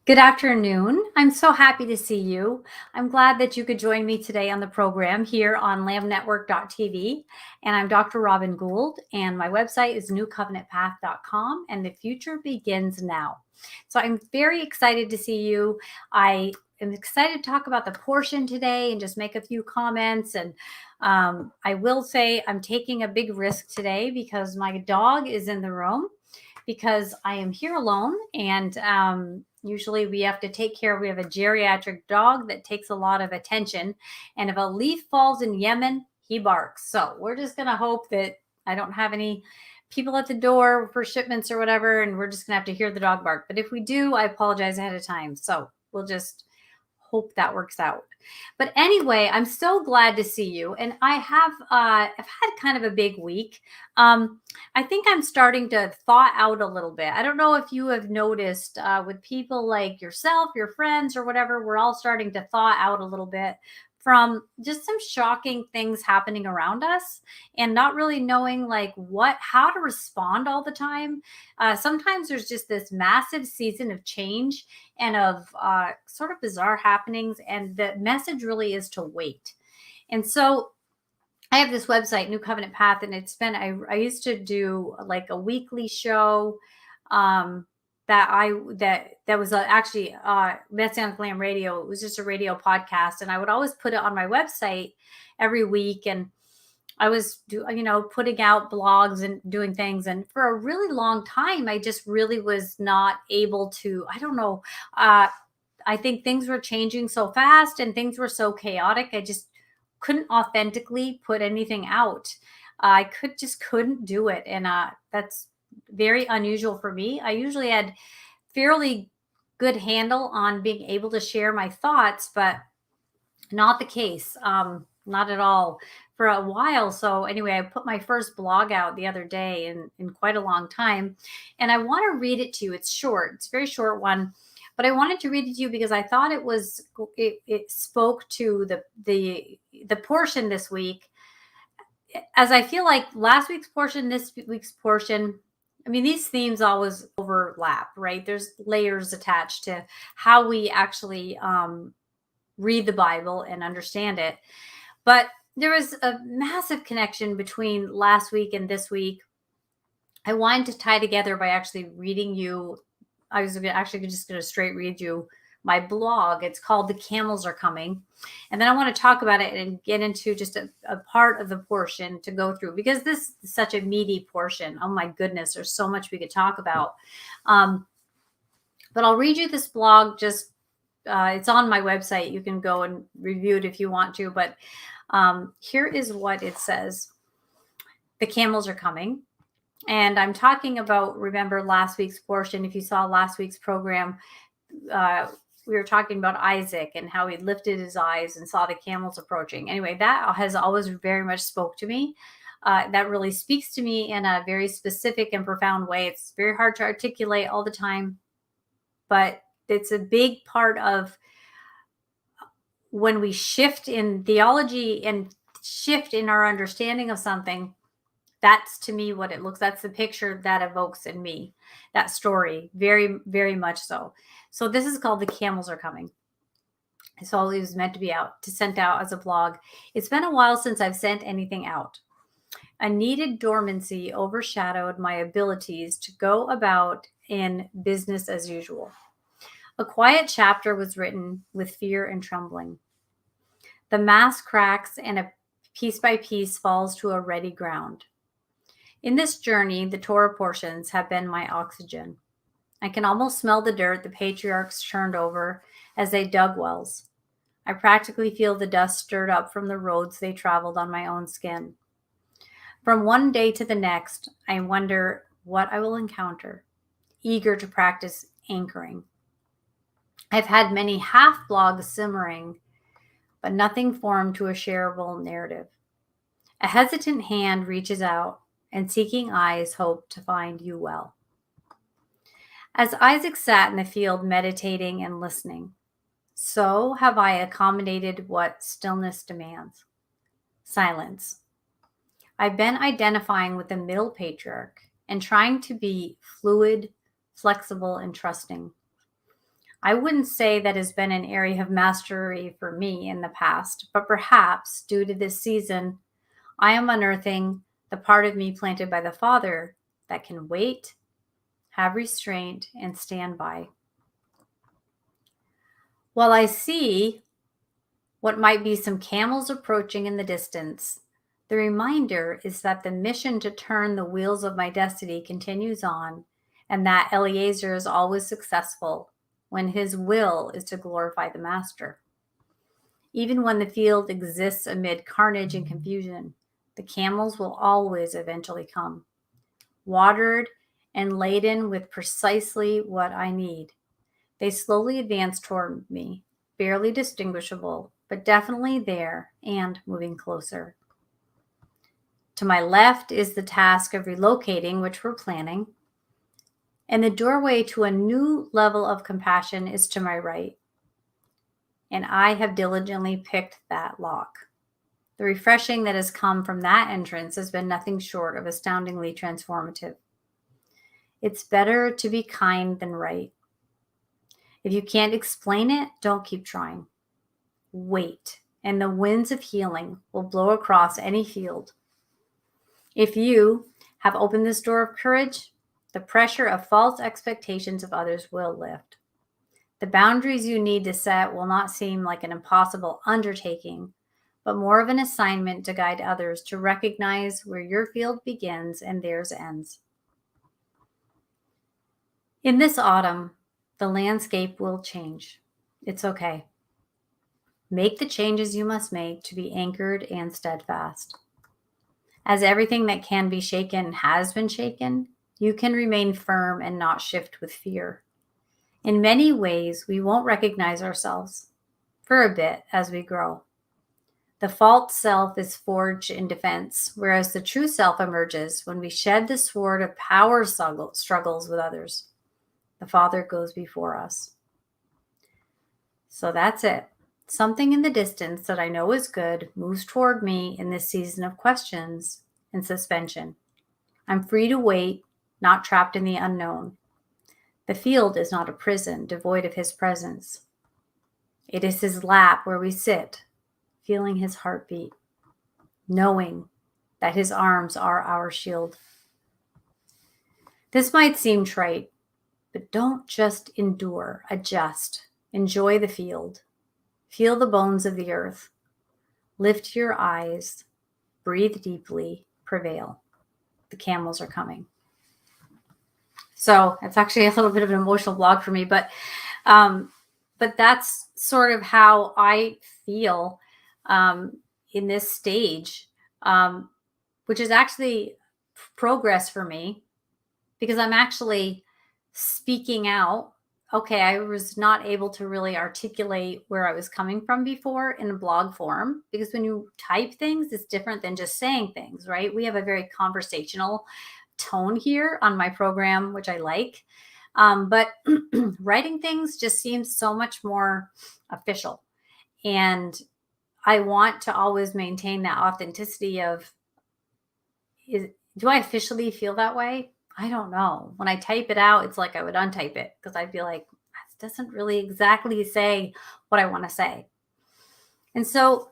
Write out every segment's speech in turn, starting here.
Good afternoon. I'm so happy to see you. I'm glad that you could join me today on the program here on lamnetwork.tv. And I'm Dr. Robin Gould, and my website is newcovenantpath.com, and the future begins now. So I'm very excited to see you. I am excited to talk about the portion today and just make a few comments. And I will say I'm taking a big risk today because my dog is in the room because I am here alone, and usually we have to take care. We have a geriatric dog that takes a lot of attention, and if a leaf falls in Yemen, he barks. So we're just going to hope that I don't have any people at the door for shipments or whatever, and we're just going to have to hear the dog bark. But if we do, I apologize ahead of time. So we'll just hope that works out. But anyway, I'm so glad to see you. And I've had kind of a big week. I think I'm starting to thaw out a little bit. I don't know if you have noticed with people like yourself, your friends, or whatever, we're all starting to thaw out a little bit from just some shocking things happening around us and not really knowing how to respond all the time. Sometimes there's just this massive season of change and of sort of bizarre happenings, and the message really is to wait. And so I have this website, New Covenant Path, and I used to do like a weekly show that was actually Messianic Lamb Radio. It was just a radio podcast, and I would always put it on my website every week, and I was putting out blogs and doing things, and for a really long time I just really was not able to. I don't know. I think things were changing so fast and things were so chaotic. I just couldn't authentically put anything out. I couldn't do it, and that's very unusual for me. I usually had fairly good handle on being able to share my thoughts, but not the case. Not at all for a while. So anyway, I put my first blog out the other day in quite a long time, and I want to read it to you. It's short. It's a very short one, but I wanted to read it to you because I thought it spoke to the portion this week, as I feel like last week's portion, this week's portion. I mean, these themes always overlap, right? There's layers attached to how we actually read the Bible and understand it. But there was a massive connection between last week and this week. I wanted to tie together by actually reading you. I was actually just going to straight read you my blog. It's called The Camels Are Coming. And then I want to talk about it and get into just a part of the portion to go through, because this is such a meaty portion. Oh my goodness, there's so much we could talk about. But I'll read you this blog. Just it's on my website. You can go and review it if you want to. But here is what it says. The camels are coming. And I'm talking about, remember last week's portion. If you saw last week's program, we were talking about Isaac and how he lifted his eyes and saw the camels approaching. Anyway, that has always very much spoke to me. That really speaks to me in a very specific and profound way. It's very hard to articulate all the time, but it's a big part of when we shift in theology and shift in our understanding of something. That's to me what it looks. That's the picture that evokes in me, that story, very, very much so. So this is called The Camels Are Coming. So it was meant to be sent out as a blog. It's been a while since I've sent anything out. A needed dormancy overshadowed my abilities to go about in business as usual. A quiet chapter was written with fear and trembling. The mass cracks and a piece by piece falls to a ready ground. In this journey, the Torah portions have been my oxygen. I can almost smell the dirt the patriarchs churned over as they dug wells. I practically feel the dust stirred up from the roads they traveled on my own skin. From one day to the next, I wonder what I will encounter, eager to practice anchoring. I've had many half blogs simmering, but nothing formed to a shareable narrative. A hesitant hand reaches out, and seeking eyes hope to find you well. As Isaac sat in the field meditating and listening, so have I accommodated what stillness demands. Silence. I've been identifying with the middle patriarch and trying to be fluid, flexible, and trusting. I wouldn't say that has been an area of mastery for me in the past, but perhaps due to this season, I am unearthing the part of me planted by the Father that can wait, have restraint, and stand by. While I see what might be some camels approaching in the distance, the reminder is that the mission to turn the wheels of my destiny continues on, and that Eliezer is always successful when his will is to glorify the Master. Even when the field exists amid carnage and confusion, the camels will always eventually come, watered and laden with precisely what I need. They slowly advance toward me, barely distinguishable, but definitely there and moving closer. To my left is the task of relocating, which we're planning, and the doorway to a new level of compassion is to my right. And I have diligently picked that lock. The refreshing that has come from that entrance has been nothing short of astoundingly transformative. It's better to be kind than right. If you can't explain it, don't keep trying. Wait, and the winds of healing will blow across any field. If you have opened this door of courage, the pressure of false expectations of others will lift. The boundaries you need to set will not seem like an impossible undertaking, but more of an assignment to guide others to recognize where your field begins and theirs ends. In this autumn, the landscape will change. It's okay. Make the changes you must make to be anchored and steadfast. As everything that can be shaken has been shaken, you can remain firm and not shift with fear. In many ways, we won't recognize ourselves for a bit as we grow. The false self is forged in defense, whereas the true self emerges when we shed the sword of power struggles with others. The Father goes before us. So that's it. Something in the distance that I know is good moves toward me in this season of questions and suspension. I'm free to wait, not trapped in the unknown. The field is not a prison devoid of his presence. It is his lap where we sit, feeling his heartbeat, knowing that his arms are our shield. This might seem trite, but don't just endure, adjust, enjoy the field. Feel the bones of the earth. Lift your eyes, breathe deeply, prevail. The camels are coming. So it's actually a little bit of an emotional blog for me, but that's sort of how I feel in this stage, which is actually progress for me because I'm actually speaking out. Okay, I was not able to really articulate where I was coming from before in a blog form because when you type things, it's different than just saying things, right? We have a very conversational tone here on my program, which I like. But writing things just seems so much more official. And I want to always maintain that authenticity of, do I officially feel that way? I don't know. When I type it out, it's like I would untype it because I'd be like, that doesn't really exactly say what I want to say. And so,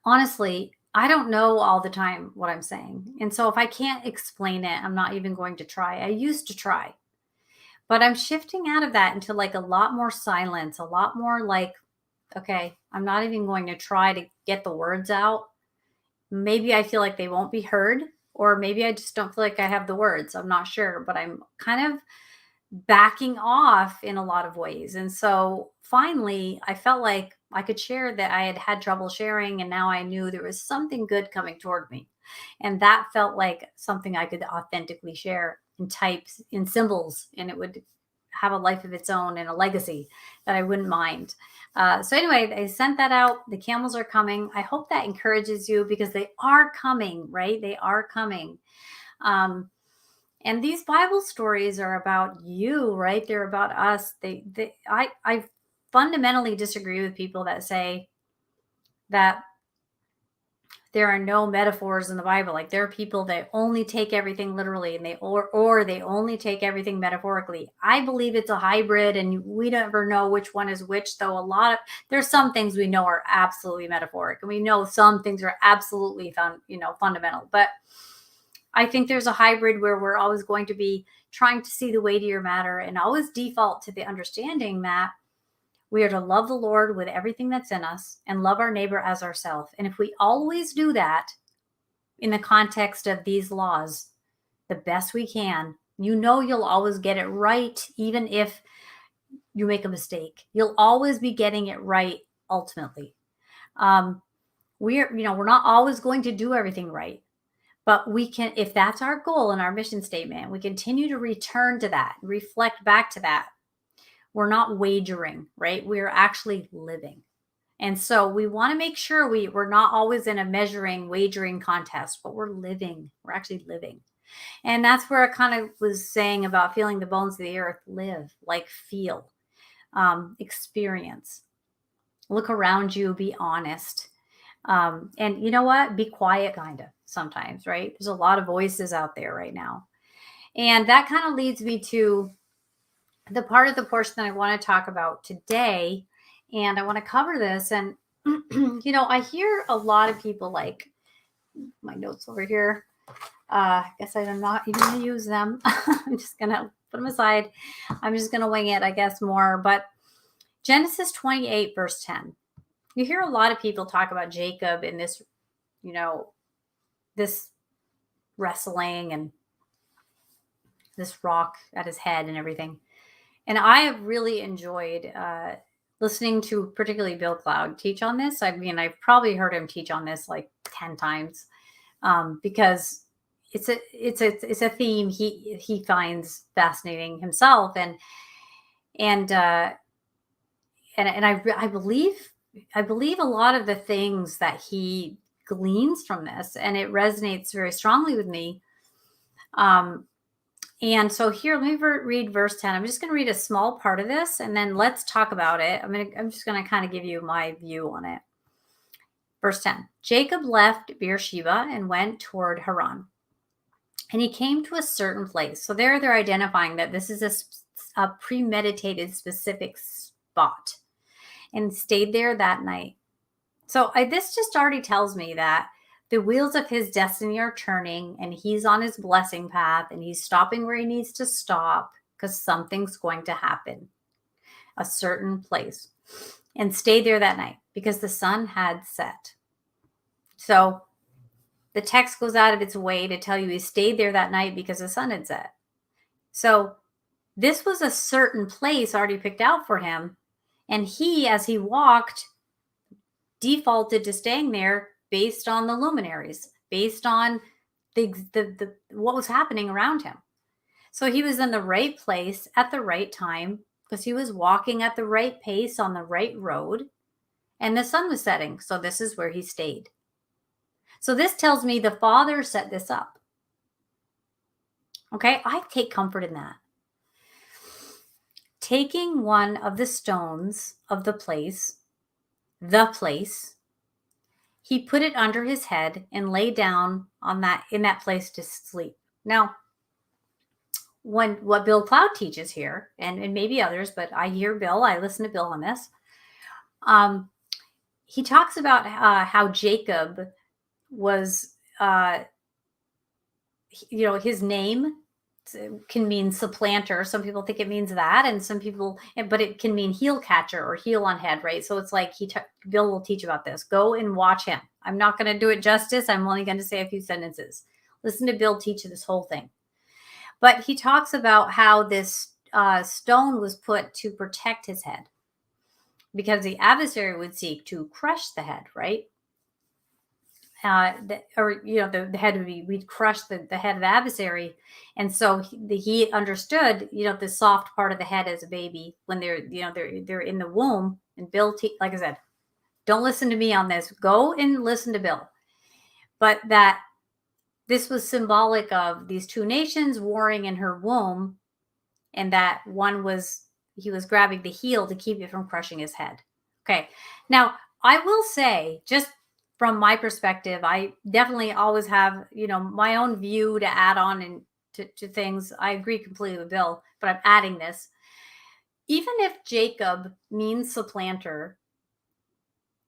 honestly, I don't know all the time what I'm saying. And so if I can't explain it, I'm not even going to try. I used to try, but I'm shifting out of that into like a lot more silence, a lot more like, okay, I'm not even going to try to get the words out. Maybe I feel like they won't be heard, or maybe I just don't feel like I have the words. I'm not sure, but I'm kind of backing off in a lot of ways. And so finally, I felt like I could share that I had had trouble sharing, and now I knew there was something good coming toward me. And that felt like something I could authentically share in types, in symbols, and it would have a life of its own and a legacy that I wouldn't mind. So anyway, I sent that out. The camels are coming. I hope that encourages you because they are coming, right? They are coming. And these Bible stories are about you, right? They're about us. I fundamentally disagree with people that say that there are no metaphors in the Bible. Like there are people that only take everything literally and or they only take everything metaphorically. I believe it's a hybrid and we never know which one is which, though there's some things we know are absolutely metaphoric and we know some things are absolutely fundamental. But I think there's a hybrid where we're always going to be trying to see the weightier matter and always default to the understanding that we are to love the Lord with everything that's in us and love our neighbor as ourselves. And if we always do that in the context of these laws, the best we can, you'll always get it right, even if you make a mistake. You'll always be getting it right ultimately. We're not always going to do everything right, but we can, if that's our goal in our mission statement, we continue to return to that, reflect back to that. We're not wagering, right? We're actually living. And so we want to make sure we're not always in a wagering contest, but we're living. We're actually living. And that's where I kind of was saying about feeling the bones of the earth. Live, like feel, experience. Look around you, be honest. And you know what? Be quiet kind of sometimes, right? There's a lot of voices out there right now. And that kind of leads me to the part of the portion that I want to talk about today. And I want to cover this. And, I hear a lot of people like my notes over here. I guess I'm not even going to use them. I'm just going to put them aside. I'm just going to wing it, I guess, more. But Genesis 28, verse 10. You hear a lot of people talk about Jacob and this, this wrestling and this rock at his head and everything. And I have really enjoyed listening to particularly Bill Cloud teach on this. I mean, I've probably heard him teach on this like 10 times because it's a theme he finds fascinating himself, and I believe a lot of the things that he gleans from this, and it resonates very strongly with me. And so here, let me read verse 10. I'm just going to read a small part of this, and then let's talk about it. I'm just going to kind of give you my view on it. Verse 10, Jacob left Beersheba and went toward Haran. And he came to a certain place. So they're identifying that this is a premeditated specific spot, and stayed there that night. So this just already tells me that the wheels of his destiny are turning and he's on his blessing path and he's stopping where he needs to stop because something's going to happen, a certain place, and stayed there that night because the sun had set. So the text goes out of its way to tell you he stayed there that night because the sun had set. So this was a certain place already picked out for him. And he, as he walked, defaulted to staying there based on the luminaries, based on the what was happening around him. So he was in the right place at the right time because he was walking at the right pace on the right road, and the sun was setting. So this is where he stayed. So this tells me the Father set this up. Okay, I take comfort in that. Taking one of the stones of the place, he put it under his head and lay down in that place to sleep. Now, what Bill Cloud teaches here, and maybe others, but I listen to Bill on this. He talks about how Jacob was, his name can mean supplanter. Some people think it means that, and some people, but it can mean heel catcher or heel on head, right? So it's like Bill will teach about this. Go and watch him. I'm not going to do it justice. I'm only going to say a few sentences. Listen to Bill teach this whole thing. But he talks about how this stone was put to protect his head because the adversary would seek to crush the head, right? The head would be, we'd crush the head of the adversary. And so he understood, the soft part of the head as a baby when they're in the womb. And Bill, like I said, don't listen to me on this. Go and listen to Bill. But that this was symbolic of these two nations warring in her womb. And that he was grabbing the heel to keep it from crushing his head. Okay. Now, I will say, just from my perspective, I definitely always have, my own view to add on and to things. I agree completely with Bill, but I'm adding this. Even if Jacob means supplanter,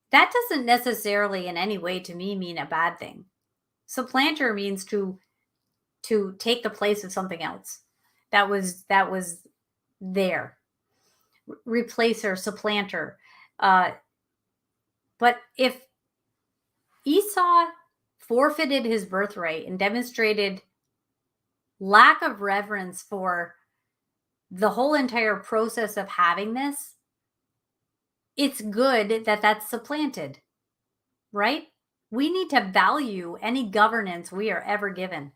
that doesn't necessarily in any way to me mean a bad thing. Supplanter means to take the place of something else that was there. Replacer, supplanter. But if Esau forfeited his birthright and demonstrated lack of reverence for the whole entire process of having this, it's good that that's supplanted, right? We need to value any governance we are ever given.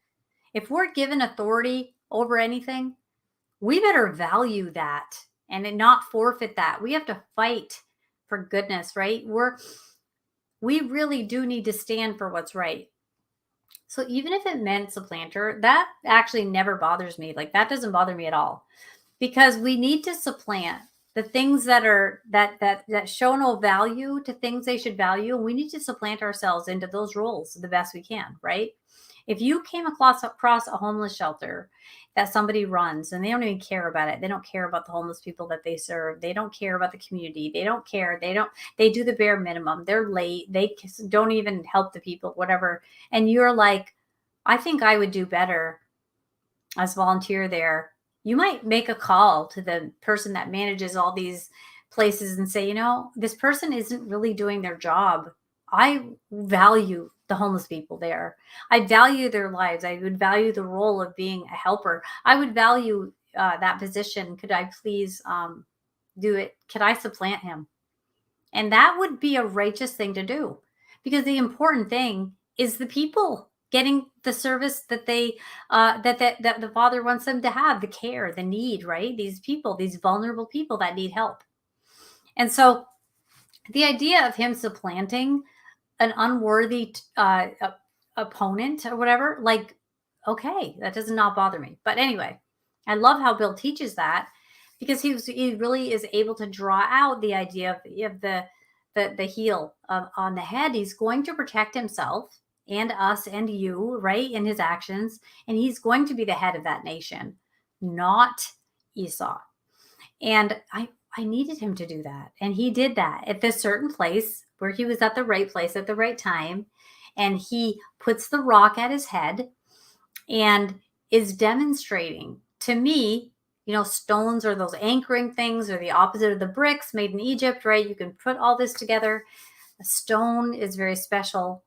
If we're given authority over anything, we better value that and not forfeit that. We have to fight for goodness, right? We really do need to stand for what's right. So even if it meant supplanter, that actually never bothers me. Like, that doesn't bother me at all, because we need to supplant the things that are that show no value to things they should value, and we need to supplant ourselves into those roles the best we can, right? If you came across a homeless shelter that somebody runs and they don't even care about it, they don't care about the homeless people that they serve, they don't care about the community, they don't care, they do the bare minimum, they're late, they don't even help the people, whatever, and you're like, I think I would do better as volunteer there. You might make a call to the person that manages all these places and say, this person isn't really doing their job. I value the homeless people there. I value their lives. I would value the role of being a helper. I would value that position. Could I please do it? Could I supplant him? And that would be a righteous thing to do, because the important thing is the people getting the service that they that the Father wants them to have, the care, the need, right? These people, these vulnerable people that need help. And so the idea of him supplanting an unworthy opponent or whatever, like, okay, that does not bother me. But anyway, I love how Bill teaches that, because he really is able to draw out the idea of the heel on the head. He's going to protect himself and us and you, right, in his actions, and he's going to be the head of that nation, not Esau. And I needed him to do that, and he did that at this certain place where he was at the right place at the right time, and he puts the rock at his head and is demonstrating to me. Stones are those anchoring things, or the opposite of the bricks made in Egypt, right? You can put all this together. A stone is very special.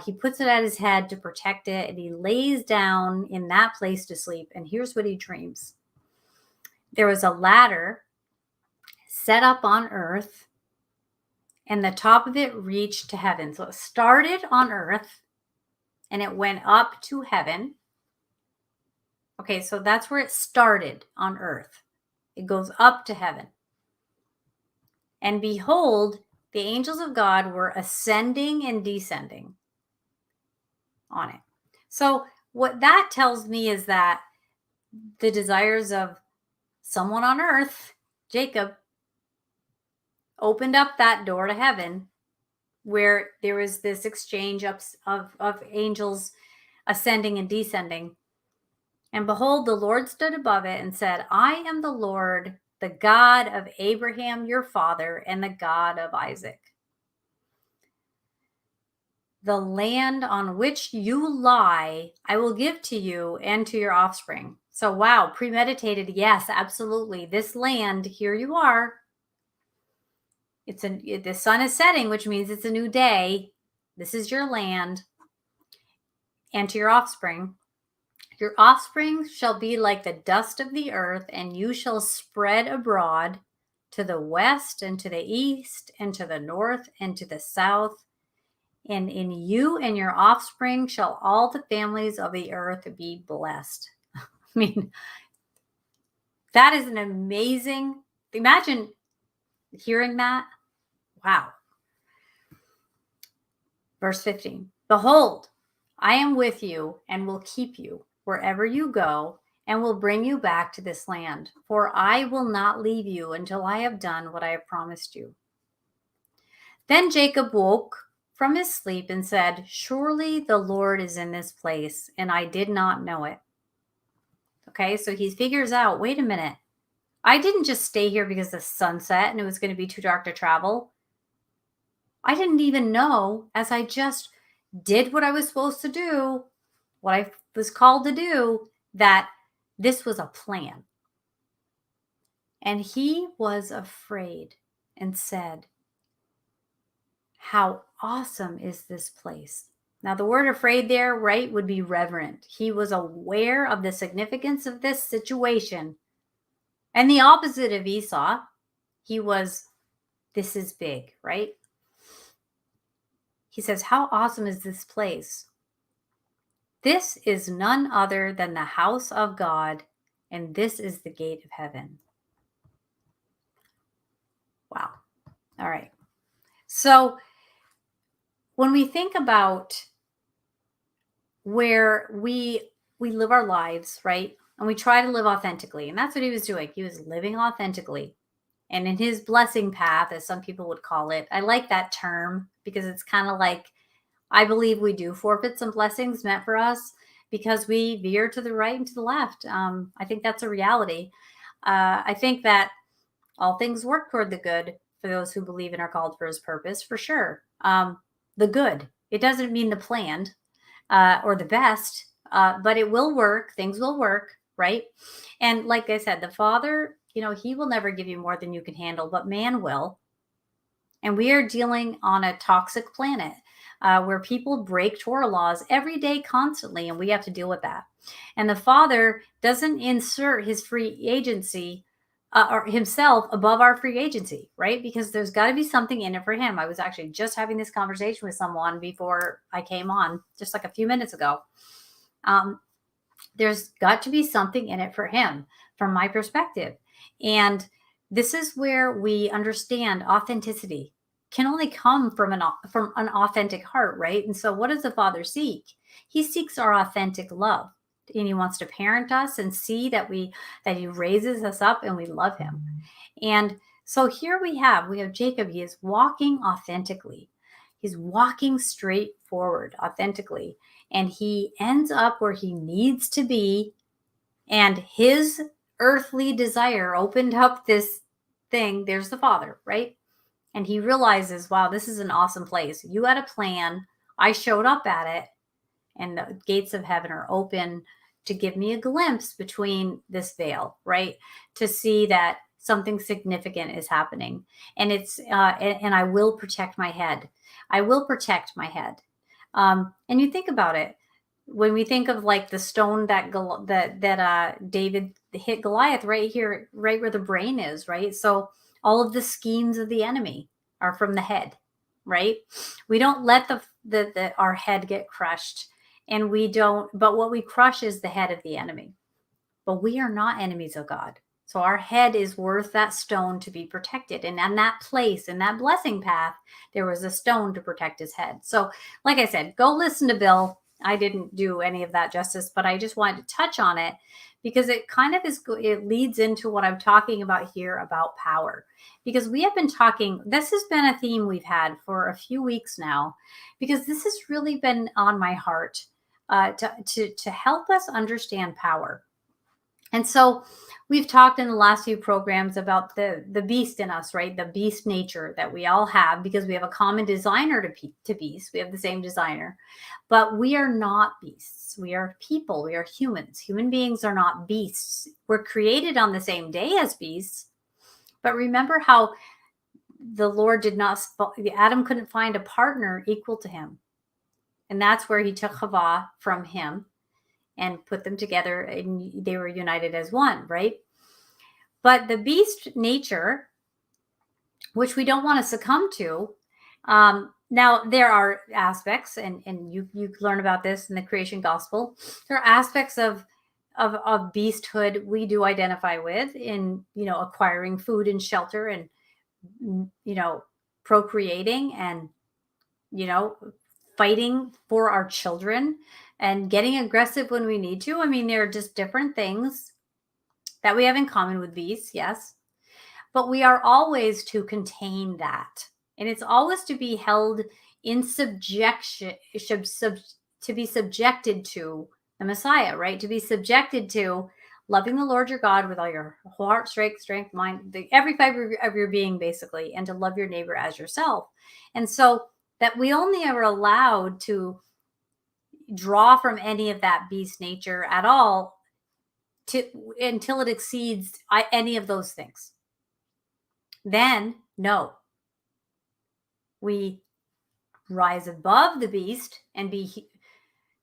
He puts it at his head to protect it, and he lays down in that place to sleep. And here's what he dreams. There was a ladder set up on earth, and the top of it reached to heaven. So it started on earth, and it went up to heaven. Okay, so that's where it started, on earth. It goes up to heaven. And behold, the angels of God were ascending and descending on it. So what that tells me is that the desires of someone on earth, Jacob, opened up that door to heaven, where there was this exchange of angels ascending and descending. And behold, the Lord stood above it and said, I am the Lord, the God of Abraham, your father, and the God of Isaac. The land on which you lie, I will give to you and to your offspring. So, wow, premeditated. Yes, absolutely. This land, here you are. The sun is setting, which means it's a new day. This is your land, and to your offspring. Your offspring shall be like the dust of the earth, and you shall spread abroad to the west and to the east and to the north and to the south. And in you and your offspring shall all the families of the earth be blessed. I mean, that is an amazing, imagine hearing that. Wow. Verse 15, behold, I am with you and will keep you wherever you go, and will bring you back to this land. For I will not leave you until I have done what I have promised you. Then Jacob woke from his sleep and said, "Surely the Lord is in this place, and I did not know it." Okay, so he figures out, wait a minute, I didn't just stay here because the sun set and it was going to be too dark to travel. I didn't even know, as I just did what I was supposed to do, what I was called to do, that this was a plan. And he was afraid and said, "How awesome is this place?" Now, the word afraid there, right, would be reverent. He was aware of the significance of this situation. And the opposite of Esau, he was, this is big, right? He says, "How awesome is this place? This is none other than the house of God, and this is the gate of heaven." Wow. All right. So when we think about where we live our lives, right? And we try to live authentically. And that's what he was doing. He was living authentically. And in his blessing path, as some people would call it, I like that term because it's kind of like, I believe we do forfeit some blessings meant for us because we veer to the right and to the left. I think that's a reality. I think that all things work toward the good for those who believe and are called for his purpose, for sure. The good. It doesn't mean the planned or the best, but it will work. Things will work, right? And like I said, the Father, he will never give you more than you can handle, but man will. And we are dealing on a toxic planet where people break Torah laws every day, constantly, and we have to deal with that. And the Father doesn't insert his free agency or himself above our free agency, right? Because there's got to be something in it for him. I was actually just having this conversation with someone before I came on, just like a few minutes ago. There's got to be something in it for him, from my perspective. And this is where we understand authenticity can only come from an authentic heart, right? And so what does the Father seek? He seeks our authentic love. And he wants to parent us and see that he raises us up and we love him. And so here we have Jacob. He is walking authentically. He's walking straight forward authentically. And he ends up where he needs to be. And his earthly desire opened up this thing. There's the Father, right? And he realizes, wow, this is an awesome place. You had a plan. I showed up at it. And the gates of heaven are open to give me a glimpse between this veil, right? To see that something significant is happening. And and I will protect my head. I will protect my head. And you think about it, when we think of like the stone that David hit Goliath right here, right where the brain is, right? So all of the schemes of the enemy are from the head, right? We don't let our head get crushed, and we don't. But what we crush is the head of the enemy. But we are not enemies of God. So our head is worth that stone to be protected. And on that place, in that blessing path, there was a stone to protect his head. So like I said, go listen to Bill. I didn't do any of that justice, but I just wanted to touch on it because it kind of it leads into what I'm talking about here about power. Because we have been talking, this has been a theme we've had for a few weeks now, because this has really been on my heart to help us understand power. And so we've talked in the last few programs about the beast in us, right? The beast nature that we all have, because we have a common designer to beast. We have the same designer, but we are not beasts. We are people. We are humans. Human beings are not beasts. We're created on the same day as beasts. But remember how the Lord Adam couldn't find a partner equal to him. And that's where he took Chava from him and put them together, and they were united as one, right? But the beast nature, which we don't want to succumb to, now there are aspects, and you learn about this in the creation gospel. There are aspects of beasthood we do identify with in acquiring food and shelter, and procreating, and fighting for our children, and getting aggressive when we need to. I mean, there are just different things that we have in common with beasts, yes. But we are always to contain that. And it's always to be held in subjection, to be subjected to the Messiah, right? To be subjected to loving the Lord your God with all your heart, strength, mind, every fiber of your being, basically, and to love your neighbor as yourself. And so that we only are allowed to draw from any of that beast nature at all until it exceeds any of those things. Then, no, we rise above the beast and be,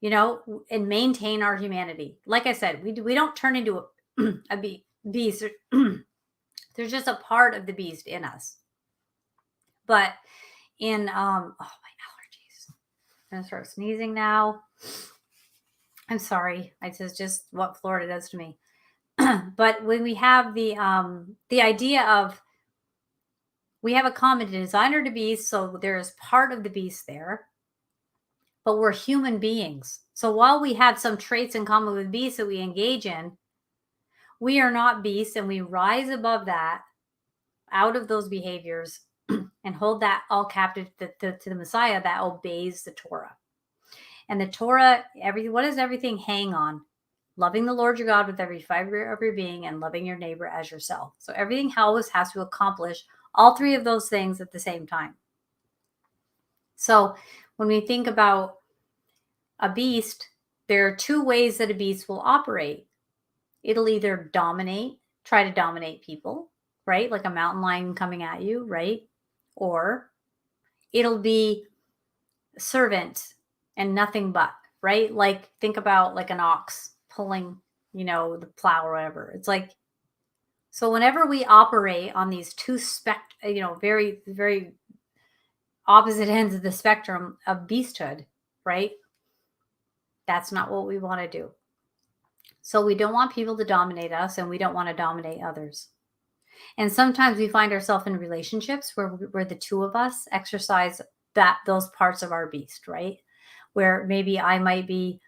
and maintain our humanity. Like I said, we don't turn into a beast. There's just a part of the beast in us. But in oh, my allergies. I'm gonna start sneezing now. I'm sorry. It's just what Florida does to me. But when we have the idea of, we have a common designer to beast, so there is part of the beast there, but we're human beings. So while we have some traits in common with beasts that we engage in, we are not beasts, and we rise above that, out of those behaviors, and hold that all captive to the Messiah that obeys the Torah. And the Torah, what does everything hang on? Loving the Lord your God with every fiber of your being, and loving your neighbor as yourself. So everything always has to accomplish all three of those things at the same time. So when we think about a beast, there are two ways that a beast will operate. It'll either try to dominate people, right? Like a mountain lion coming at you, right? Or it'll be servant and nothing but, right? Like, think about like an ox pulling, the plow or whatever. It's like, so whenever we operate on these two very, very opposite ends of the spectrum of beasthood, right? That's not what we want to do. So we don't want people to dominate us, and we don't want to dominate others. And sometimes we find ourselves in relationships where the two of us exercise those parts of our beast, right? Where maybe I might be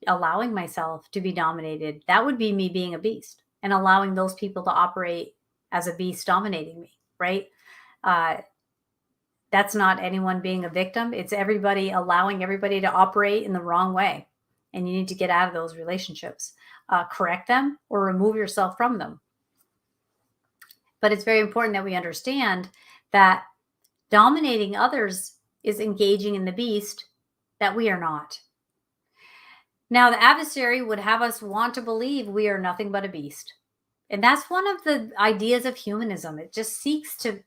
allowing myself to be dominated. That would be me being a beast, and allowing those people to operate as a beast dominating me, right? That's not anyone being a victim. It's everybody allowing everybody to operate in the wrong way. And you need to get out of those relationships, correct them, or remove yourself from them. But it's very important that we understand that dominating others is engaging in the beast that we are not. Now, the adversary would have us want to believe we are nothing but a beast. And that's one of the ideas of humanism. It just seeks to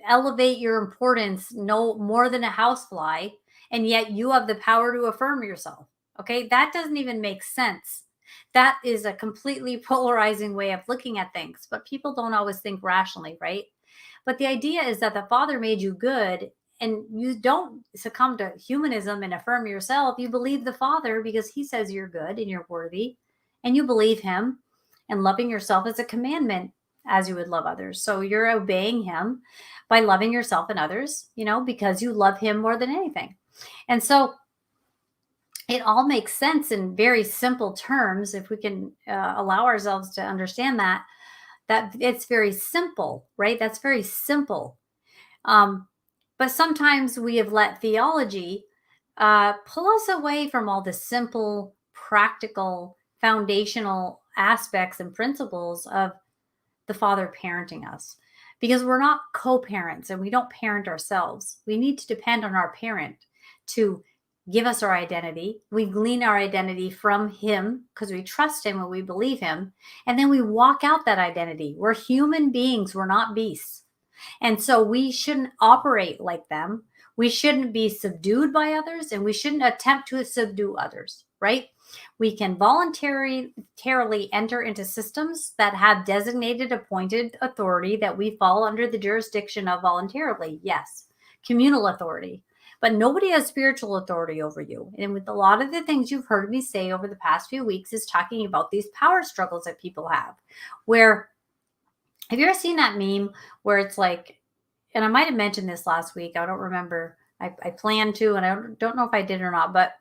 elevate your importance no more than a housefly, and yet you have the power to affirm yourself. Okay, that doesn't even make sense. That is a completely polarizing way of looking at things, but people don't always think rationally, right? But the idea is that the Father made you good, and you don't succumb to humanism and affirm yourself. You believe the Father because he says you're good and you're worthy, and you believe him, and loving yourself is a commandment as you would love others. So you're obeying him by loving yourself and others, because you love him more than anything. And so it all makes sense in very simple terms if we can allow ourselves to understand that it's very simple, right? That's very simple. But sometimes we have let theology pull us away from all the simple, practical, foundational aspects and principles of the Father parenting us, because we're not co-parents and we don't parent ourselves. We need to depend on our parent to give us our identity. We glean our identity from him because we trust him and we believe him. And then we walk out that identity. We're human beings. We're not beasts. And so we shouldn't operate like them. We shouldn't be subdued by others, and we shouldn't attempt to subdue others, right? We can voluntarily enter into systems that have designated appointed authority that we fall under the jurisdiction of voluntarily. Yes, communal authority. But nobody has spiritual authority over you. And with a lot of the things you've heard me say over the past few weeks is talking about these power struggles that people have. Where, have you ever seen that meme where it's like, and I might have mentioned this last week, I don't remember. I planned to, and I don't know if I did or not, but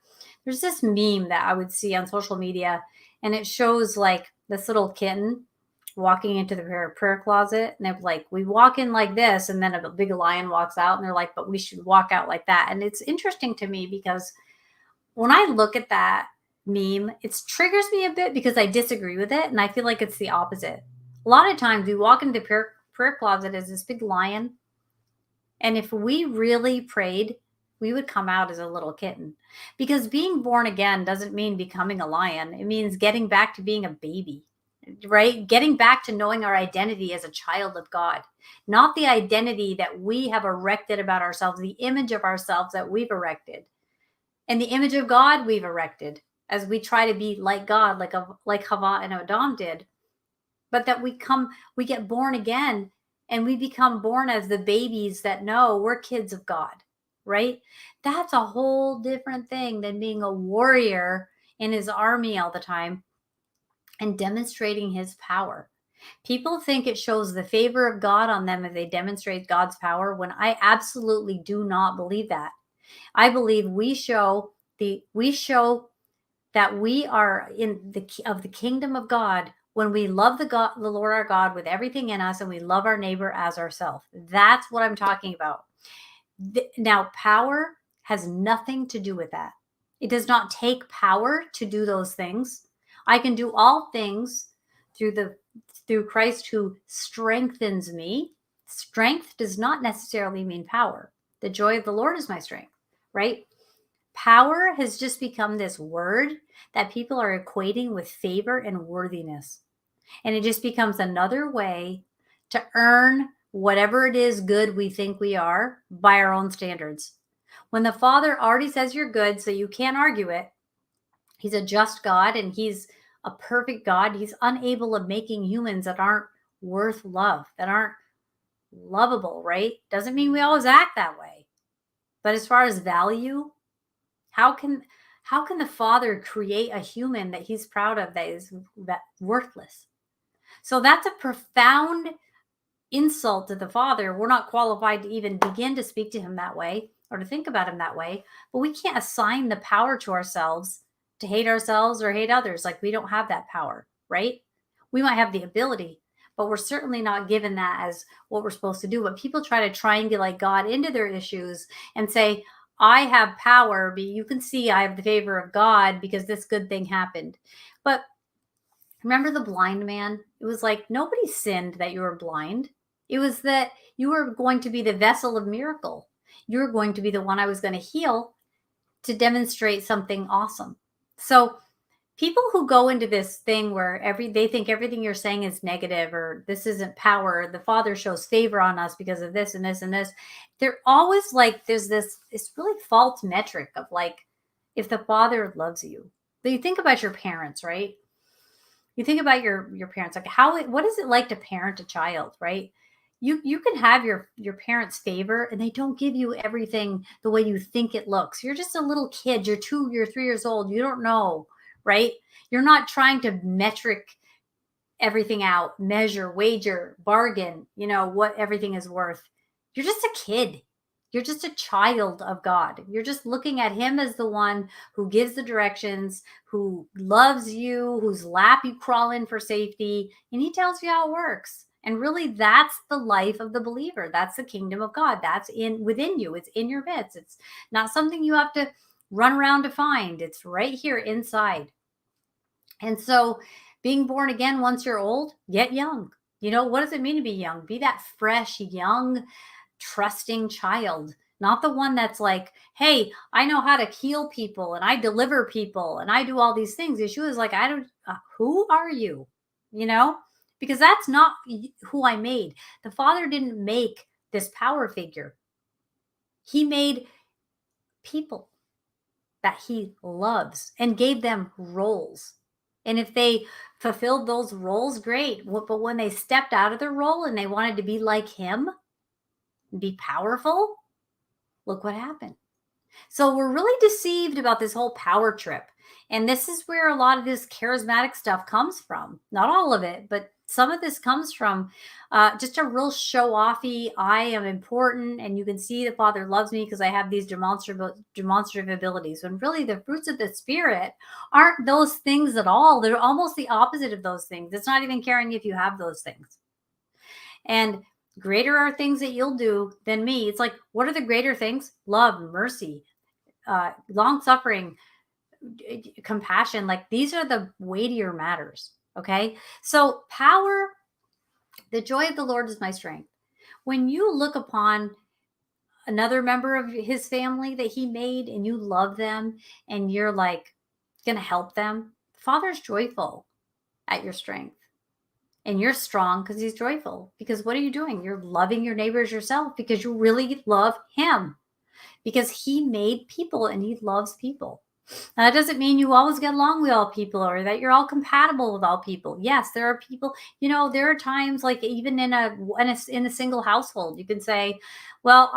there's this meme that I would see on social media, and it shows like this little kitten walking into the prayer closet, and they're like, we walk in like this, and then a big lion walks out, and they're like, but we should walk out like that. And it's interesting to me because when I look at that meme, it triggers me a bit because I disagree with it, and I feel like it's the opposite. A lot of times we walk into the prayer closet as this big lion, and if we really prayed, we would come out as a little kitten. Because being born again doesn't mean becoming a lion. It means getting back to being a baby, right? Getting back to knowing our identity as a child of God, not the identity that we have erected about ourselves, the image of ourselves that we've erected, and the image of God we've erected as we try to be like God, like Hava and Adam did. But that we get born again, and we become born as the babies that know we're kids of God, right? That's a whole different thing than being a warrior in his army all the time and demonstrating his power. People think it shows the favor of God on them if they demonstrate God's power, when I absolutely do not believe that. I believe we show that we are in the kingdom of God when we love the Lord our God with everything in us, and we love our neighbor as ourselves. That's what I'm talking about. Now, power has nothing to do with that. It does not take power to do those things. I can do all things through Christ who strengthens me. Strength does not necessarily mean power. The joy of the Lord is my strength, right? Power has just become this word that people are equating with favor and worthiness. And it just becomes another way to earn whatever it is good we think we are by our own standards. When the Father already says you're good, so you can't argue it, he's a just God and he's a perfect God. He's unable of making humans that aren't worth love, that aren't lovable, right? Doesn't mean we always act that way. But as far as value, how can the Father create a human that he's proud of that is worthless? So that's a profound insult to the Father. We're not qualified to even begin to speak to him that way or to think about him that way. But we can't assign the power to ourselves to hate ourselves or hate others. Like, we don't have that power, right? We might have the ability, but we're certainly not given that as what we're supposed to do. But people try to triangulate God into their issues and say, I have power, but you can see I have the favor of God because this good thing happened. But remember the blind man? It was like, nobody sinned that you were blind. It was that you were going to be the vessel of miracle. You were going to be the one I was going to heal to demonstrate something awesome. So people who go into this thing where they think everything you're saying is negative, or this isn't power, the Father shows favor on us because of this and this and this, they're always like, there's this really false metric of like, if the Father loves you. But you think about your parents, right? You think about your parents, like what is it like to parent a child, right? You can have your parents' favor, and they don't give you everything the way you think it looks. You're just a little kid. You're 3 years old. You don't know, right? You're not trying to metric everything out, measure, wager, bargain, what everything is worth. You're just a kid. You're just a child of God. You're just looking at him as the one who gives the directions, who loves you, whose lap you crawl in for safety, and he tells you how it works. And really, that's the life of the believer. That's the kingdom of God. That's within you. It's in your midst. It's not something you have to run around to find. It's right here inside. And so being born again, once you're old, get young. What does it mean to be young? Be that fresh, young, trusting child, not the one that's like, hey, I know how to heal people and I deliver people and I do all these things. Yeshua is like, who are you? Because that's not who I made. The Father didn't make this power figure. He made people that he loves and gave them roles. And if they fulfilled those roles, great. But when they stepped out of their role and they wanted to be like him, be powerful, look what happened. So we're really deceived about this whole power trip. And this is where a lot of this charismatic stuff comes from. Not all of it, but some of this comes from just a real show-offy, I am important, and you can see the Father loves me because I have these demonstrative abilities. When really the fruits of the Spirit aren't those things at all. They're almost the opposite of those things. It's not even caring if you have those things. And greater are things that you'll do than me. It's like, what are the greater things? Love, mercy, long suffering, compassion. Like, these are the weightier matters. Okay. So, power, the joy of the Lord is my strength. When you look upon another member of his family that he made and you love them and you're like going to help them, Father's joyful at your strength. And you're strong because he's joyful. Because what are you doing? You're loving your neighbors yourself because you really love him. Because he made people and he loves people. Now, that doesn't mean you always get along with all people or that you're all compatible with all people. Yes, there are people, there are times, like even in a single household, you can say, well,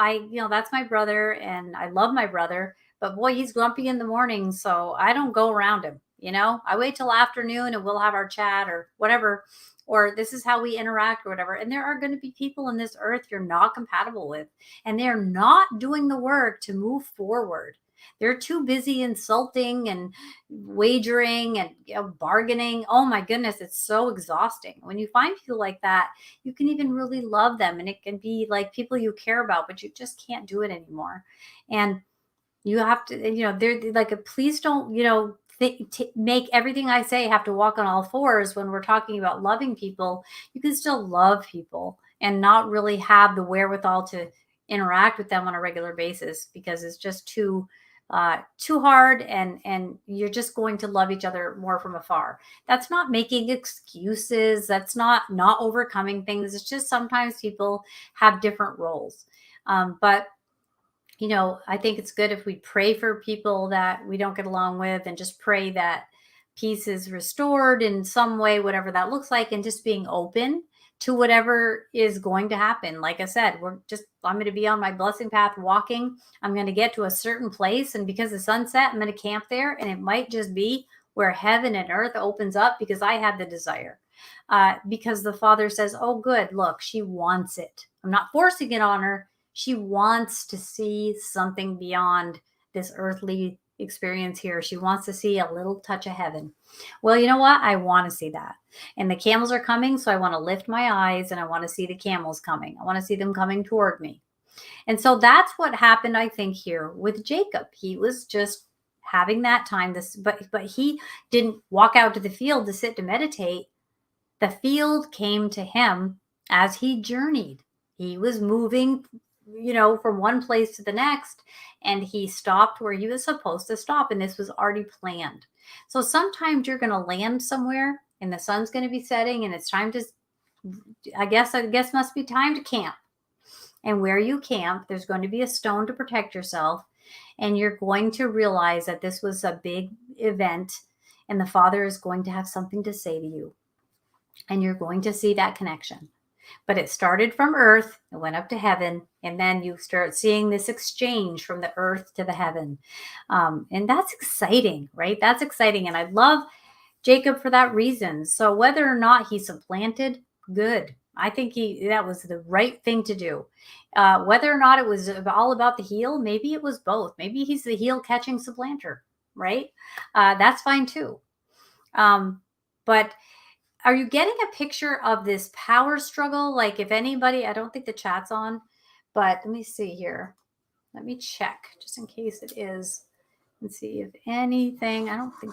that's my brother and I love my brother, but boy, he's grumpy in the morning, so I don't go around him. I wait till afternoon and we'll have our chat or whatever, or this is how we interact or whatever. And there are going to be people in this earth you're not compatible with, and they're not doing the work to move forward. They're too busy insulting and wagering and bargaining. Oh my goodness, it's so exhausting. When you find people like that, you can even really love them, and it can be like people you care about, but you just can't do it anymore. And you have to, they're like, please don't, make everything I say have to walk on all fours. When we're talking about loving people, you can still love people and not really have the wherewithal to interact with them on a regular basis because it's just too hard, and you're just going to love each other more from afar. That's not making excuses. That's not overcoming things. It's just sometimes people have different roles. But I think it's good if we pray for people that we don't get along with and just pray that peace is restored in some way, whatever that looks like, and just being open to whatever is going to happen. Like I said, I'm going to be on my blessing path walking. I'm going to get to a certain place, and because the sunset, I'm going to camp there, and it might just be where heaven and earth opens up because I had the desire. Because the Father says, oh, good, look, she wants it. I'm not forcing it on her. She wants to see something beyond this earthly experience here. She wants to see a little touch of heaven. Well, you know what? I want to see that. And the camels are coming, so I want to lift my eyes and I want to see the camels coming. I want to see them coming toward me. And so that's what happened, I think, here with Jacob. He was just having that time, but he didn't walk out to the field to sit to meditate. The field came to him as he journeyed. He was moving, from one place to the next, and he stopped where he was supposed to stop, and this was already planned. So sometimes you're going to land somewhere and the sun's going to be setting and it's time to, I guess must be time to camp. And where you camp, there's going to be a stone to protect yourself, and you're going to realize that this was a big event and the Father is going to have something to say to you, and you're going to see that connection. But it started from earth, it went up to heaven, and then you start seeing this exchange from the earth to the heaven. And that's exciting, right? That's exciting. And I love Jacob for that reason. So whether or not he supplanted, good. I think that was the right thing to do. Whether or not it was all about the heel, maybe it was both. Maybe he's the heel catching supplanter, right? That's fine too. But are you getting a picture of this power struggle? Like, if anybody, I don't think the chat's on, but let me see here. Let me check just in case it is. Let's see if anything, I don't think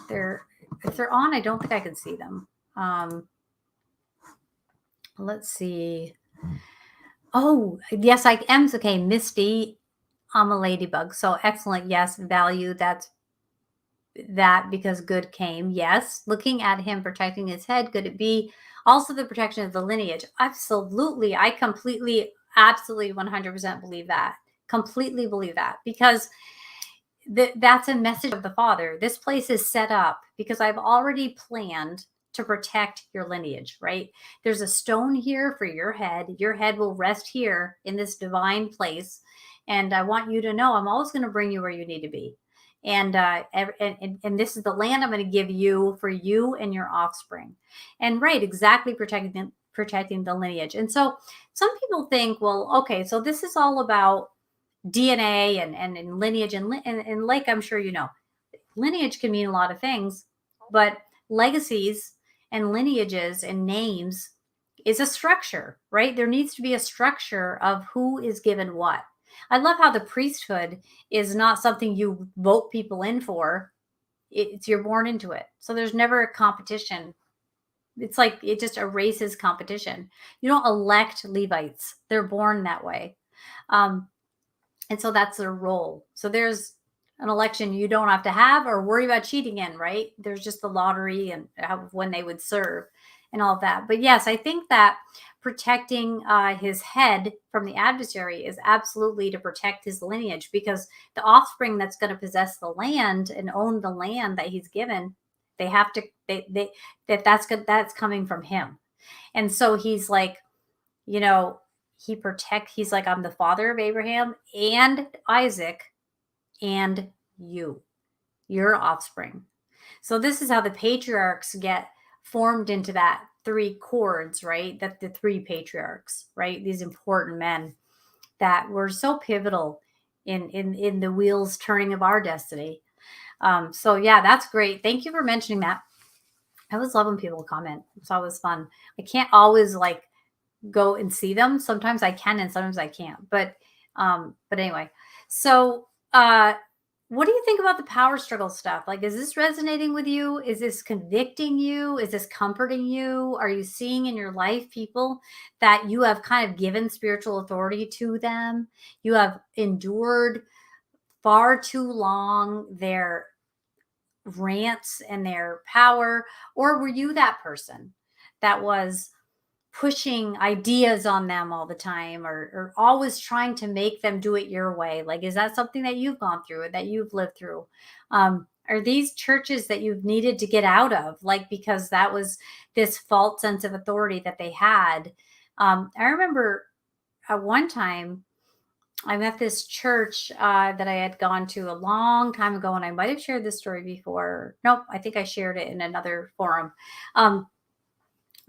if they're on, I don't think I can see them. Let's see. Oh, yes, I am. Okay, Misty, I'm a ladybug. So excellent. Yes, value. That's that because good came. Yes. Looking at him protecting his head. Could it be also the protection of the lineage? Absolutely. I completely, absolutely 100% believe that. Completely believe that, because that's a message of the Father. This place is set up because I've already planned to protect your lineage, right? There's a stone here for your head. Your head will rest here in this divine place. And I want you to know I'm always going to bring you where you need to be. And this is the land I'm going to give you for you and your offspring. And right, exactly, protecting the lineage. And so some people think, well, okay, so this is all about DNA and lineage, and like I'm sure you know, lineage can mean a lot of things, but legacies and lineages and names is a structure, right? There needs to be a structure of who is given what. I love how the priesthood is not something you vote people in for. It's you're born into it. So there's never a competition. It's like it just erases competition. You don't elect Levites. They're born that way. Um, and so that's their role. So there's an election you don't have to have or worry about cheating in, right? There's just the lottery and when they would serve and all of that. But yes, I think that protecting his head from the adversary is absolutely to protect his lineage, because the offspring that's going to possess the land and own the land that he's given, they have to, that's good, that's coming from him. And so he's like, you know, he's like, I'm the father of Abraham and Isaac and your offspring. So this is how the patriarchs get formed into that three chords, right? That the three patriarchs, right? These important men that were so pivotal in the wheels turning of our destiny. So yeah, that's great. Thank you for mentioning that. I always love when people comment. It's always fun. I can't always like go and see them. Sometimes I can and sometimes I can't. But anyway. So what do you think about the power struggle stuff? Like, is this resonating with you? Is this convicting you? Is this comforting you? Are you seeing in your life people that you have kind of given spiritual authority to them? You have endured far too long their rants and their power? Or were you that person that was pushing ideas on them all the time, or always trying to make them do it your way? Like, is that something that you've gone through or that you've lived through? Are these churches that you've needed to get out of, like, because that was this false sense of authority that they had? I remember at one time I'm at this church that I had gone to a long time ago, and I might have shared this story before. Nope, I think I shared it in another forum.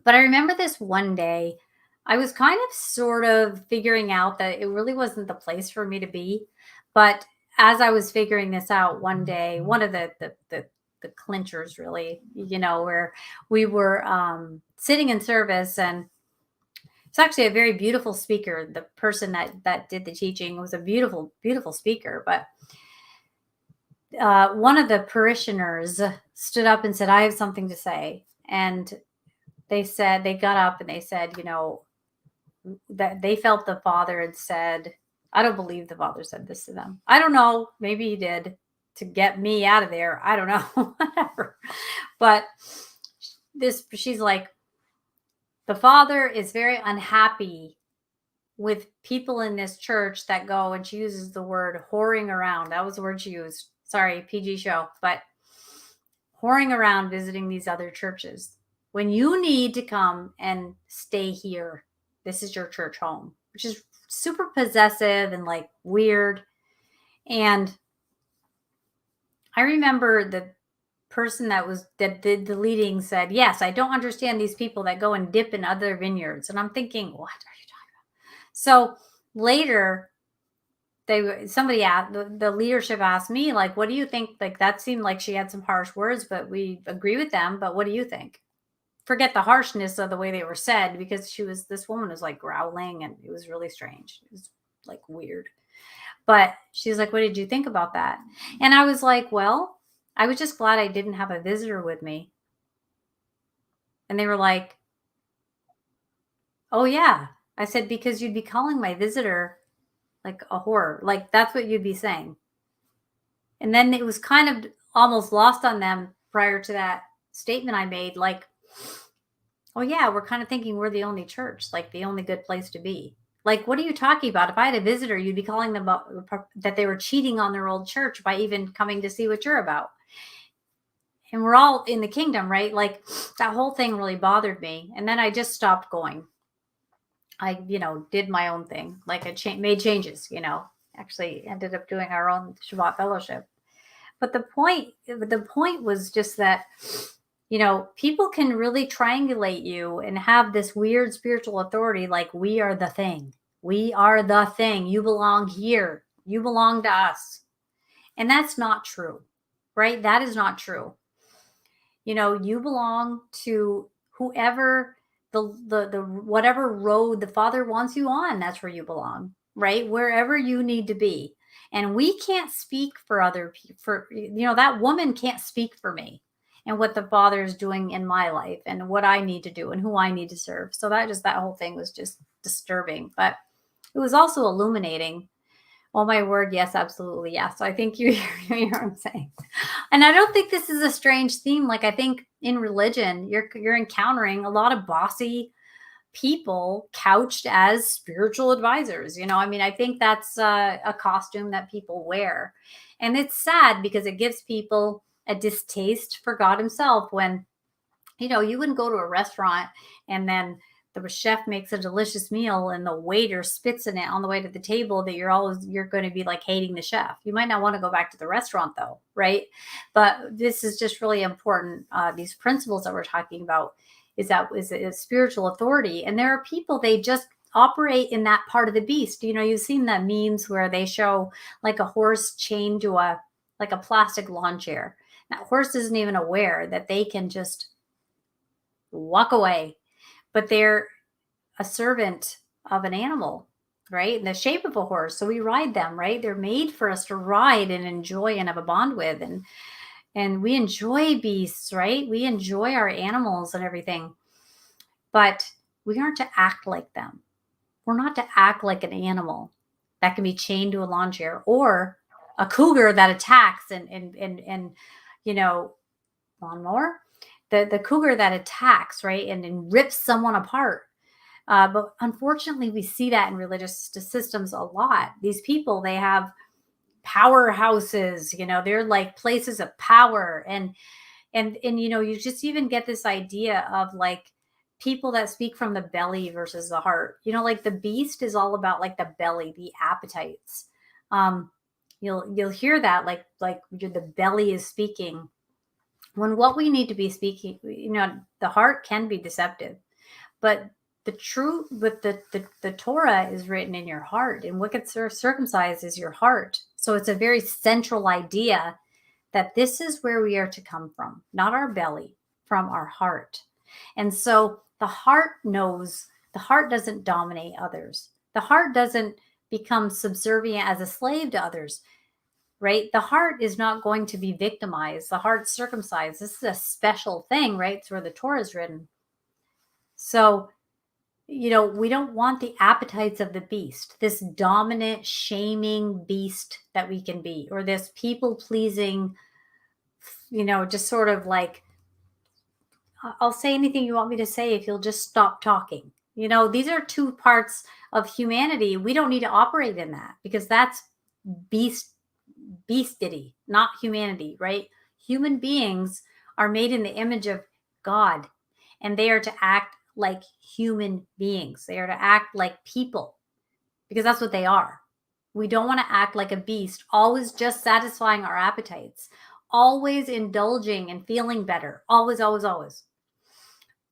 But I remember this one day, I was kind of sort of figuring out that it really wasn't the place for me to be. But as I was figuring this out one day, one of the clinchers, really, you know, where we were sitting in service, and it's actually a very beautiful speaker. The person that did the teaching was a beautiful, beautiful speaker. But one of the parishioners stood up and said, "I have something to say." And they got up and they said, you know, that they felt the father had said, I don't believe the father said this to them. I don't know. Maybe he did to get me out of there. I don't know. Whatever. But she's like, the father is very unhappy with people in this church that go, and she uses the word whoring around. That was the word she used. Sorry, PG show, but whoring around visiting these other churches when you need to come and stay here. This is your church home, which is super possessive and like weird. And I remember the person that did the leading said, yes, I don't understand these people that go and dip in other vineyards. And I'm thinking, what are you talking about? So later, the leadership asked me, like, what do you think? Like, that seemed like she had some harsh words, but we agree with them. But what do you think? Forget the harshness of the way they were said, because this woman was like growling, and it was really strange. It was like weird. But she's like, what did you think about that? And I was like, well, I was just glad I didn't have a visitor with me. And they were like, oh yeah. I said, because you'd be calling my visitor like a whore. Like, that's what you'd be saying. And then it was kind of almost lost on them prior to that statement I made, like, oh yeah, we're kind of thinking we're the only church, like the only good place to be. Like, what are you talking about? If I had a visitor, you'd be calling them about that they were cheating on their old church by even coming to see what you're about. And we're all in the kingdom, right? Like, that whole thing really bothered me. And then I just stopped going. I, did my own thing. Like, I made changes, actually ended up doing our own Shabbat fellowship. But the point was just that, people can really triangulate you and have this weird spiritual authority, like we are the thing. We are the thing. You belong here. You belong to us. And that's not true, right? That is not true. You belong to whoever the whatever road the Father wants you on. That's where you belong, right? Wherever you need to be. And we can't speak for other people. That woman can't speak for me and what the Father is doing in my life and what I need to do and who I need to serve. So that whole thing was just disturbing, but it was also illuminating. Oh my word, yes, absolutely, yes. So I think you hear what I'm saying. And I don't think this is a strange theme. Like, I think in religion, you're encountering a lot of bossy people couched as spiritual advisors. I think that's a costume that people wear. And it's sad because it gives people a distaste for God himself when, you wouldn't go to a restaurant and then the chef makes a delicious meal and the waiter spits in it on the way to the table, that you're going to be like hating the chef. You might not want to go back to the restaurant though, right? But this is just really important. These principles that we're talking about is spiritual authority. And there are people, they just operate in that part of the beast. You've seen the memes where they show like a horse chained to a plastic lawn chair. That horse isn't even aware that they can just walk away, but they're a servant of an animal, right? In the shape of a horse. So we ride them, right? They're made for us to ride and enjoy and have a bond with. And we enjoy beasts, right? We enjoy our animals and everything, but we aren't to act like them. We're not to act like an animal that can be chained to a lawn chair, or a cougar that attacks and lawnmower. The cougar that attacks, right, and rips someone apart. But unfortunately, we see that in religious systems a lot. These people, they have powerhouses, they're like places of power. And you just even get this idea of like people that speak from the belly versus the heart. Like the beast is all about like the belly, the appetites. You'll hear that like the belly is speaking, when what we need to be speaking, the heart can be deceptive, but the truth with the Torah is written in your heart, and what gets circumcised is your heart. So it's a very central idea that this is where we are to come from, not our belly, from our heart. And so the heart knows, the heart doesn't dominate others. The heart doesn't become subservient as a slave to others. Right? The heart is not going to be victimized. The heart's circumcised. This is a special thing, right? It's where the Torah is written. So, we don't want the appetites of the beast, this dominant, shaming beast that we can be, or this people-pleasing, just sort of like, I'll say anything you want me to say if you'll just stop talking. These are two parts of humanity. We don't need to operate in that, because that's beastity, not humanity, right? Human beings are made in the image of God, and they are to act like human beings. They are to act like people, because that's what they are. We don't want to act like a beast, always just satisfying our appetites, always indulging and feeling better, always, always, always.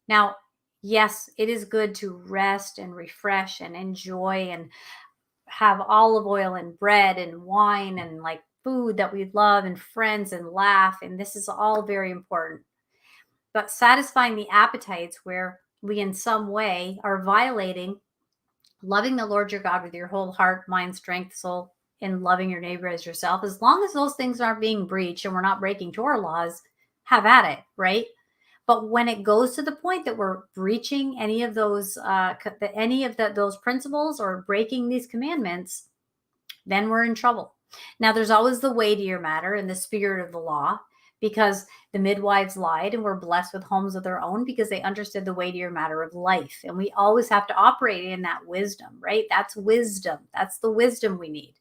Now, yes, it is good to rest and refresh and enjoy and have olive oil and bread and wine and like food that we love and friends and laugh. And this is all very important. But satisfying the appetites where we in some way are violating loving the Lord your God with your whole heart, mind, strength, soul, and loving your neighbor as yourself, as long as those things aren't being breached and we're not breaking Torah laws, have at it, right? But when it goes to the point that we're breaching any of those those principles or breaking these commandments, then we're in trouble. Now, there's always the weightier matter in the spirit of the law, because the midwives lied and were blessed with homes of their own because they understood the weightier matter of life. And we always have to operate in that wisdom, right? That's wisdom. That's the wisdom we need.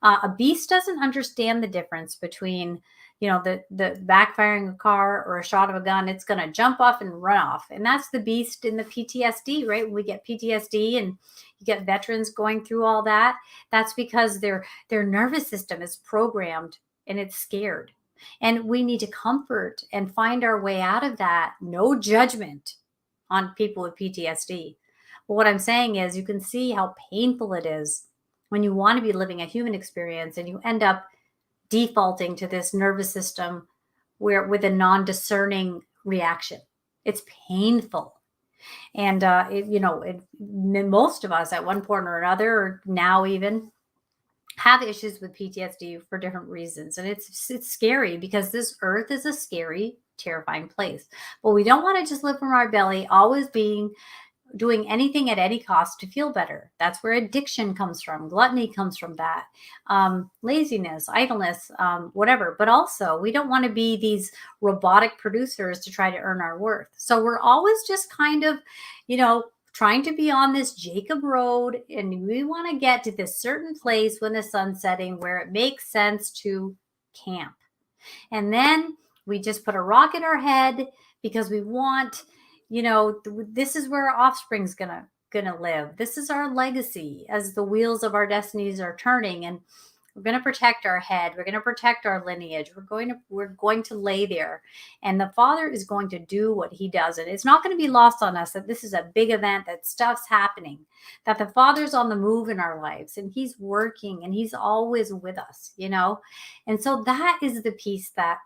A beast doesn't understand the difference between, the backfiring a car or a shot of a gun. It's going to jump off and run off. And that's the beast in the PTSD, right? When we get PTSD and you get veterans going through all that, that's because their nervous system is programmed and it's scared. And we need to comfort and find our way out of that. No judgment on people with PTSD. But what I'm saying is, you can see how painful it is when you want to be living a human experience and you end up defaulting to this nervous system where with a non-discerning reaction. It's painful. And most of us at one point or another, or now even, have issues with PTSD for different reasons. And it's scary because this earth is a scary, terrifying place. But we don't want to just live from our belly, always doing anything at any cost to feel better. That's where addiction comes from. Gluttony comes from that. Laziness, idleness, whatever. But also, we don't want to be these robotic producers to try to earn our worth. So we're always just kind of, trying to be on this Jacob road, and we want to get to this certain place when the sun's setting where it makes sense to camp. And then we just put a rock in our head because we want, this is where our offspring's gonna live. This is our legacy as the wheels of our destinies are turning, and we're going to protect our head. We're going to protect our lineage. We're going to lay there, and the Father is going to do what he does. And it's not going to be lost on us that this is a big event, that stuff's happening, that the Father's on the move in our lives, and he's working, and he's always with us, And so that is the piece that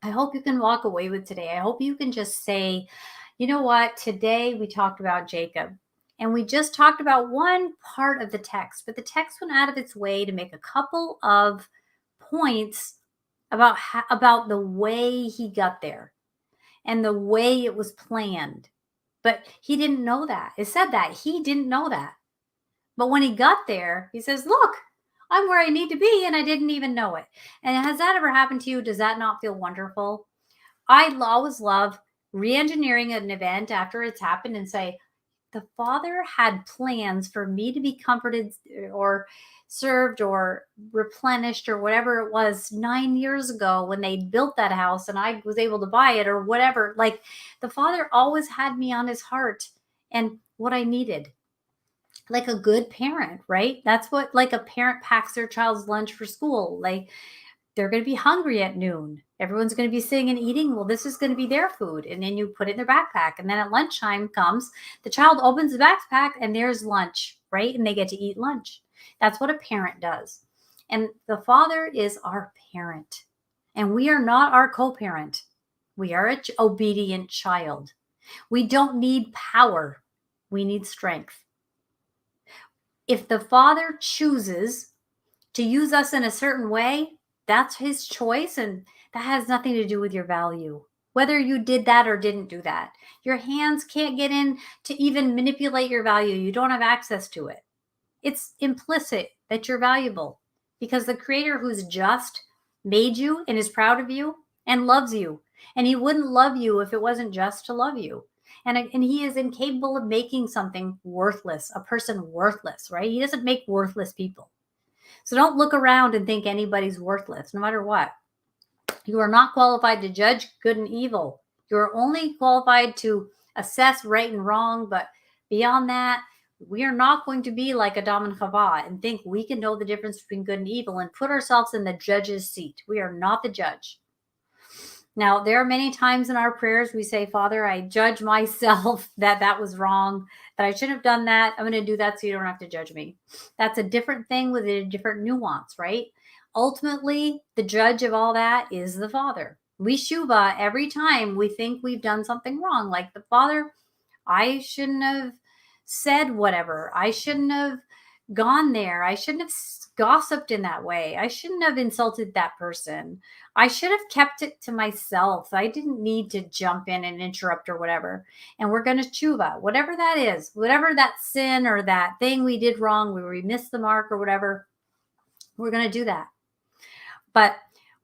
I hope you can walk away with today. I hope you can just say, you know what? Today we talked about Jacob. And we just talked about one part of the text, but the text went out of its way to make a couple of points about the way he got there and the way it was planned. But he didn't know that. It said that he didn't know that. But when he got there, he says, look, I'm where I need to be, and I didn't even know it. And has that ever happened to you? Does that not feel wonderful? I always love re-engineering an event after it's happened and say, the Father had plans for me to be comforted or served or replenished or whatever it was 9 years ago when they built that house and I was able to buy it or whatever. Like, the Father always had me on his heart and what I needed. Like a good parent, right? That's what, like, a parent packs their child's lunch for school. Like, they're going to be hungry at noon. Everyone's going to be sitting and eating. Well, this is going to be their food. And then you put it in their backpack. And then at lunchtime comes, the child opens the backpack and there's lunch, right? And they get to eat lunch. That's what a parent does. And the Father is our parent. And we are not our co-parent. We are an obedient child. We don't need power. We need strength. If the Father chooses to use us in a certain way, that's his choice, and that has nothing to do with your value, whether you did that or didn't do that. Your hands can't get in to even manipulate your value. You don't have access to it. It's implicit that you're valuable because the Creator, who's just, made you and is proud of you and loves you. And he wouldn't love you if it wasn't just to love you. And he is incapable of making something worthless, a person worthless, right? He doesn't make worthless people. So don't look around and think anybody's worthless, no matter what. You are not qualified to judge good and evil. You're only qualified to assess right and wrong. But beyond that, we are not going to be like Adam and Chava and think we can know the difference between good and evil and put ourselves in the judge's seat. We are not the judge. Now, there are many times in our prayers we say, Father, I judge myself that was wrong, that I shouldn't have done that. I'm going to do that so you don't have to judge me. That's a different thing with a different nuance, right? Ultimately, the judge of all that is the Father. We shuva every time we think we've done something wrong. Like, the Father, I shouldn't have said whatever. I shouldn't have gone there. I shouldn't have gossiped in that way. I shouldn't have insulted that person. I should have kept it to myself. I didn't need to jump in and interrupt or whatever. And we're going to tshuva, whatever that is, whatever that sin or that thing we did wrong, where we missed the mark or whatever, we're going to do that. But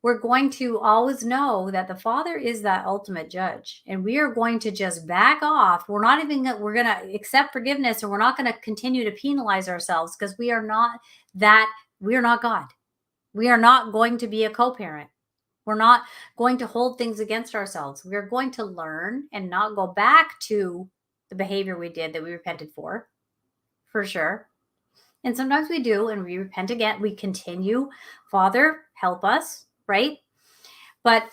we're going to always know that the Father is that ultimate judge, and we are going to just back off. We're going to accept forgiveness, and we're not going to continue to penalize ourselves because we are not God. We are not going to be a co-parent. We're not going to hold things against ourselves. We're going to learn and not go back to the behavior we did that we repented for sure. And sometimes we do, and we repent again. We continue, Father, help us, right? But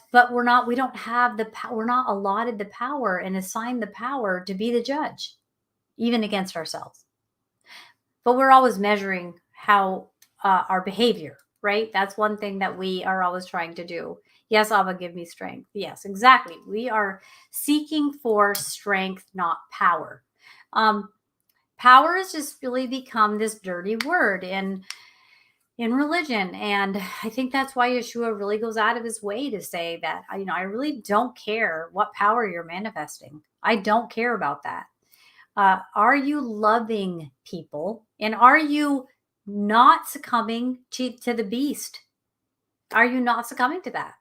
we don't have the power. We're not allotted the power and assigned the power to be the judge, even against ourselves. But we're always measuring how our behavior, right? That's one thing that we are always trying to do. Yes, Abba, give me strength. Yes, exactly. We are seeking for strength, not power. Power has just really become this dirty word in religion, and I think that's why Yeshua really goes out of his way to say that, I really don't care what power you're manifesting. I don't care about that. Are you loving people, and are you not succumbing to the beast? Are you not succumbing to that?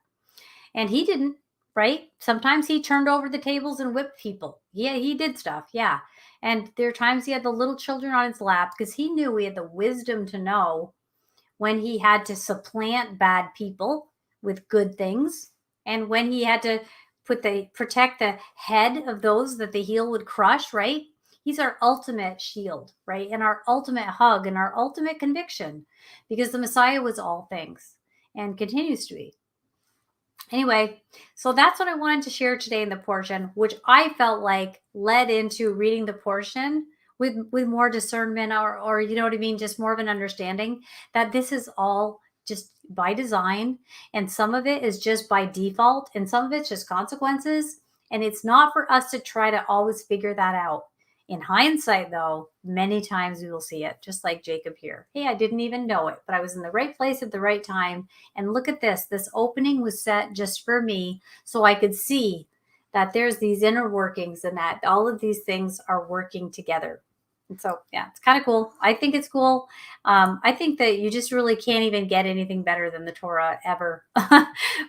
And he didn't, right? Sometimes he turned over the tables and whipped people. Yeah, he did stuff. Yeah. And there are times he had the little children on his lap because he knew he had the wisdom to know when he had to supplant bad people with good things, and when he had to protect the head of those that the heel would crush, right? He's our ultimate shield, right? And our ultimate hug and our ultimate conviction, because the Messiah was all things and continues to be. Anyway, so that's what I wanted to share today in the portion, which I felt like led into reading the portion with more discernment, or you know what I mean, just more of an understanding that this is all just by design, and some of it is just by default, and some of it's just consequences, and it's not for us to try to always figure that out. In hindsight, though, many times we will see it, just like Jacob here. Hey, I didn't even know it, but I was in the right place at the right time. And look at this. This opening was set just for me so I could see that there's these inner workings and that all of these things are working together. And so, yeah, it's kind of cool. I think it's cool. I think that you just really can't even get anything better than the Torah ever.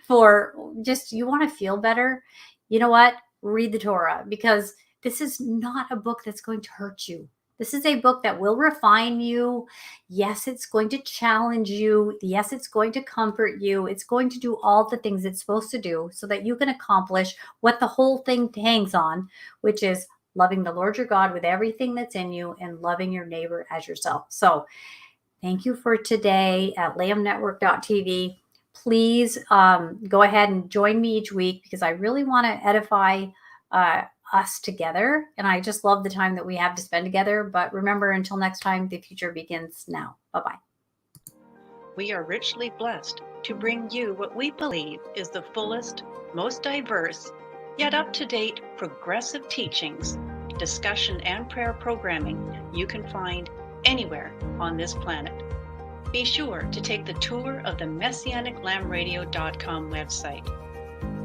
For just, you want to feel better. You know what? Read the Torah, because this is not a book that's going to hurt you. This is a book that will refine you. Yes, it's going to challenge you. Yes, it's going to comfort you. It's going to do all the things it's supposed to do so that you can accomplish what the whole thing hangs on, which is loving the Lord your God with everything that's in you and loving your neighbor as yourself. So thank you for today at lambnetwork.tv. Please go ahead and join me each week, because I really want to edify us together. And I just love the time that we have to spend together. But remember, until next time, the future begins now. Bye-bye. We are richly blessed to bring you what we believe is the fullest, most diverse, yet up-to-date progressive teachings, discussion, and prayer programming you can find anywhere on this planet. Be sure to take the tour of the MessianicLambRadio.com website.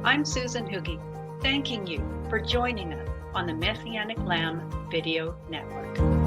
I'm Susan Hoogie, thanking you for joining us on the Messianic Lamb Video Network.